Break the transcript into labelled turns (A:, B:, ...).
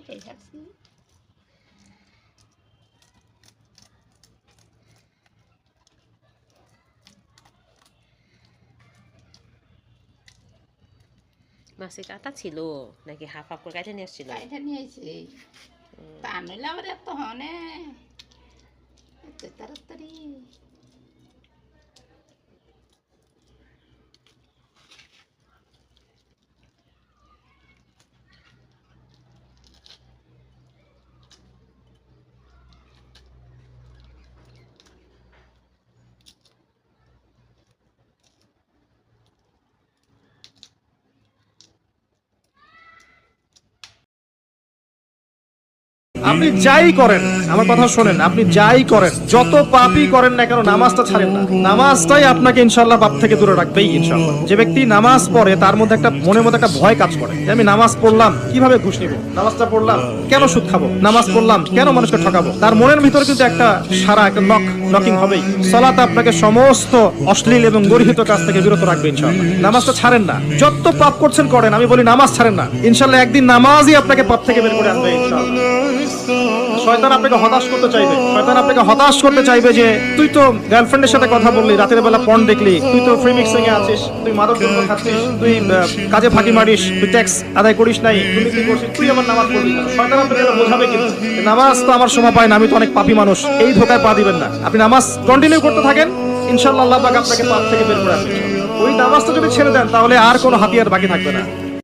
A: এটাই ভাবছি।
B: মাছে কাটা ছিল নাকি হাফ হাফ করে কাটে নিয়ে আসছিল?
A: কাইটা নিয়ে আইছে। তা নইলে আবার এত হনে এত তাড়াতাড়ি।
C: আপনি যাই করেন, আমার কথা শোনেন, আপনি যাই করেন, যত পাপই করেন না কেন, নামাজটা ছাড়েন না। নামাজটাই আপনাকে ইনশাআল্লাহ পাপ থেকে দূরে রাখবেই ইনশাআল্লাহ। যে ব্যক্তি নামাজ পড়ে তার মধ্যে একটা মনের মধ্যে একটা ভয় কাজ করে যে আমি নামাজ পড়লাম কিভাবে ঘুষ নিব, নামাজটা পড়লাম কেন সুদ খাবো, নামাজ পড়লাম কেন মানুষকে ঠকাবো। তার মনের ভিতরে কিন্তু একটা সারা একটা নকিং হবেই। সালাত আপনাকে সমস্ত অশ্লীল এবং গর্হিত কাজ থেকে বিরত রাখবে ইনশাআল্লাহ। নামাজটা ছাড়েন না, যত পাপ করছেন করেন, আমি বলি নামাজ ছাড়েন না। ইনশাআল্লাহ একদিন নামাজই আপনাকে পাপ থেকে বের করে আনবে ইনশাআল্লাহ। শয়তান আপনাকে হতাশ করতে চাইবে, শয়তান আপনাকে হতাশ করতে চাইবে যে তুই তো গার্লফ্রেন্ডের সাথে কথা বললি, রাতের বেলা পর্ন দেখলি, তুই তো ফ্রি মিক্সিং এ আছিস, তুই মাদক দ্রব্য খাচ্ছিস, তুই কাজে ফাঁকি মারিস, তুই ট্যাক্স আদায় করিস নাই, তুই কি করছিস, তুই আমার নামাজ পড়বি না। শয়তান আপনাকে বোঝাবে কিন্তু নামাজ তো আমার সময় পায় না, আমি তো অনেক পাপী মানুষ, এই ধোকায় পা দিবেন না। আপনি নামাজ কন্টিনিউ করতে থাকেন, ইনশাআল্লাহ আল্লাহ পাক আপনাকে পাপ থেকে বের করে আনবে। ওই নামাজটা যদি ছেড়ে দেন তাহলে আর কোনো হাতিয়ার বাকি থাকবে না।